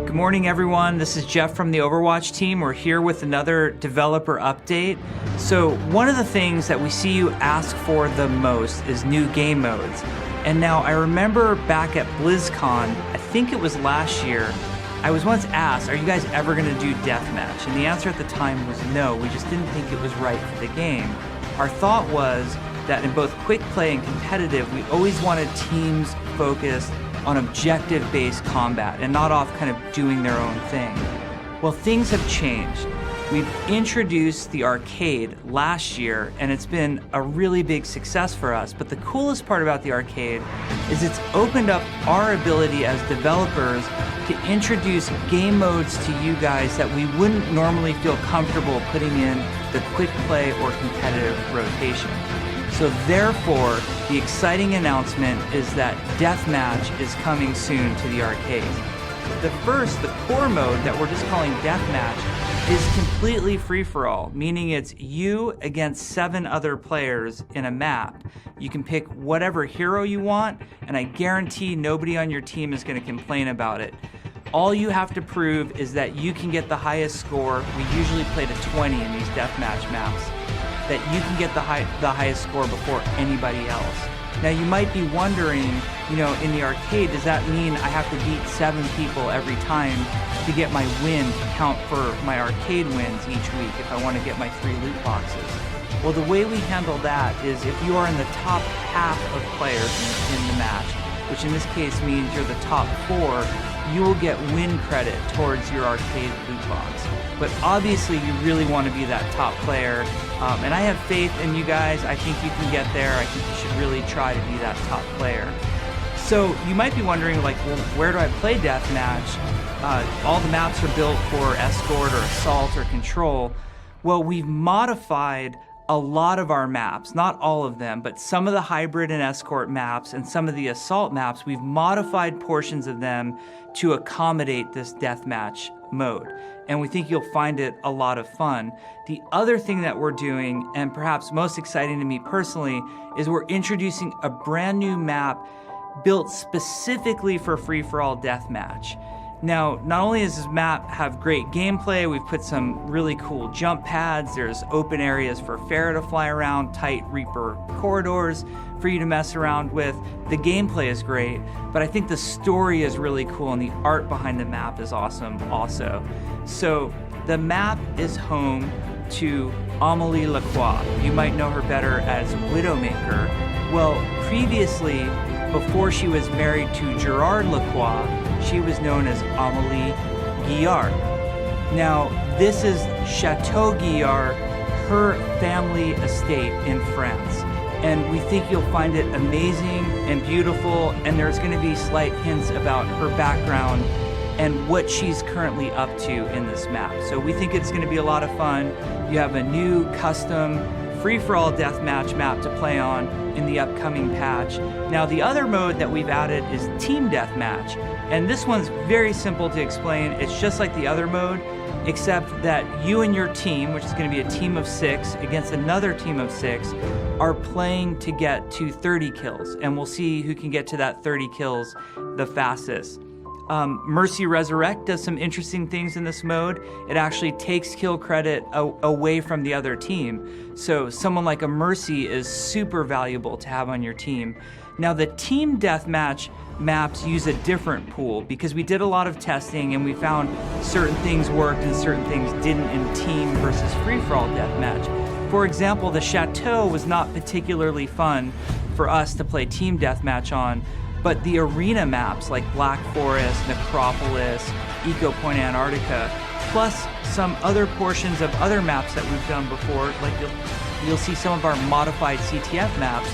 Good morning, everyone. This is Jeff from the Overwatch team. We're here with another developer update. So one of the things that we see you ask for the most is new game modes. And now I remember back at BlizzCon, I think it was last year, I was once asked, are you guys ever going to do Deathmatch? And the answer at the time was no. We just didn't think it was right for the game. Our thought was that in both quick play and competitive, we always wanted teams focused on objective-based combat and not off kind of doing their own thing. Well, things have changed. We've introduced the arcade last year, and it's been a really big success for us. But the coolest part about the arcade is it's opened up our ability as developers to introduce game modes to you guys that we wouldn't normally feel comfortable putting in the quick play or competitive rotation. So therefore, the exciting announcement is that Deathmatch is coming soon to the arcade. The core mode that we're just calling Deathmatch is completely free-for-all, meaning it's you against 7 other players in a map. You can pick whatever hero you want, and I guarantee nobody on your team is going to complain about it. All you have to prove is that you can get the highest score. We usually play to 20 in these Deathmatch maps. That you can get the highest score before anybody else. Now you might be wondering, in the arcade, does that mean I have to beat 7 people every time to get my win to count for my arcade wins each week if I want to get my 3 loot boxes? Well, the way we handle that is if you are in the top half of players in the match, which in this case means you're the top 4, you will get win credit towards your arcade loot box. But obviously you really want to be that top player, and I have faith in you guys. I think you can get there. I think you should really try to be that top player. So you might be wondering, well, where do I play Deathmatch? All the maps are built for Escort or Assault or Control. Well, we've modified a lot of our maps, not all of them, but some of the Hybrid and Escort maps and some of the Assault maps, we've modified portions of them to accommodate this Deathmatch mode. And we think you'll find it a lot of fun. The other thing that we're doing, and perhaps most exciting to me personally, is we're introducing a brand new map built specifically for free-for-all Deathmatch. Now, not only does this map have great gameplay, we've put some really cool jump pads, there's open areas for Pharah to fly around, tight Reaper corridors for you to mess around with. The gameplay is great, but I think the story is really cool and the art behind the map is awesome also. So the map is home to Amélie Lacroix. You might know her better as Widowmaker. Well, previously, before she was married to Gerard Lacroix, she was known as Amélie Guillard. Now, this is Chateau Guillard, her family estate in France. And we think you'll find it amazing and beautiful, and there's going to be slight hints about her background and what she's currently up to in this map. So we think it's going to be a lot of fun. You have a new custom free-for-all Deathmatch map to play on in the upcoming patch. Now, the other mode that we've added is Team Deathmatch, and this one's very simple to explain. It's just like the other mode, except that you and your team, which is going to be a team of 6 against another team of 6, are playing to get to 30 kills, and we'll see who can get to that 30 kills the fastest. Mercy Resurrect does some interesting things in this mode. It actually takes kill credit away from the other team. So someone like a Mercy is super valuable to have on your team. Now the Team Deathmatch maps use a different pool because we did a lot of testing and we found certain things worked and certain things didn't in team versus free-for-all Deathmatch. For example, the Chateau was not particularly fun for us to play Team Deathmatch on, but the arena maps like Black Forest, Necropolis, Eco Point Antarctica, plus some other portions of other maps that we've done before, like you'll see some of our modified CTF maps,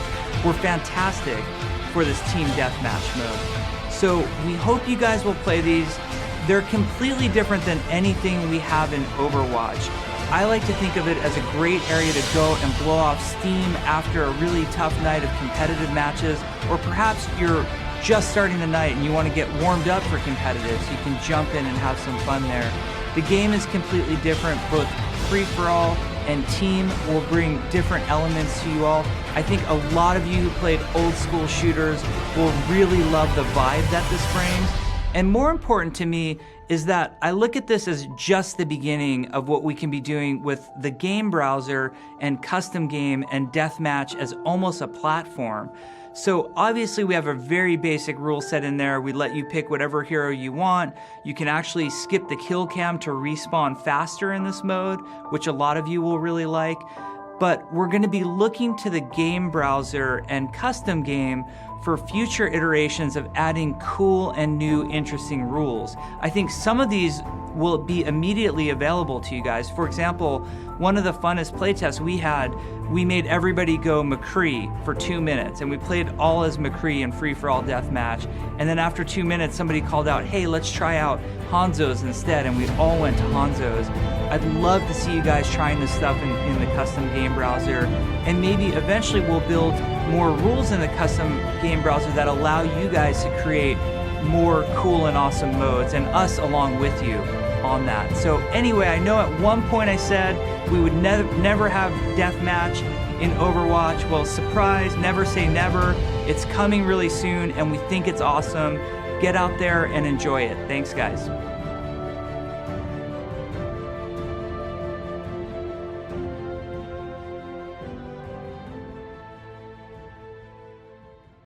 were fantastic for this Team Deathmatch mode. So we hope you guys will play these. They're completely different than anything we have in Overwatch. I like to think of it as a great area to go and blow off steam after a really tough night of competitive matches, or perhaps you're just starting the night and you want to get warmed up for competitive so you can jump in and have some fun there. The game is completely different. Both free-for-all and team will bring different elements to you all. I think a lot of you who played old school shooters will really love the vibe that this brings. And more important to me is that I look at this as just the beginning of what we can be doing with the game browser and custom game and deathmatch as almost a platform. So obviously we have a very basic rule set in there. We let you pick whatever hero you want. You can actually skip the kill cam to respawn faster in this mode, which a lot of you will really like. But we're going to be looking to the game browser and custom game for future iterations of adding cool and new interesting rules. I think some of these will be immediately available to you guys. For example, one of the funnest playtests we made everybody go McCree for 2 minutes, and we played all as McCree in free-for-all deathmatch. And then after 2 minutes, somebody called out, hey, let's try out Hanzo's instead, and we all went to Hanzo's. I'd love to see you guys trying this stuff in the custom game browser, and maybe eventually we'll build more rules in the custom game browser that allow you guys to create more cool and awesome modes, and us along with you on that. So anyway, I know at one point I said we would never have deathmatch in Overwatch. Well, surprise, never say never. It's coming really soon, and we think it's awesome. Get out there and enjoy it. Thanks, guys.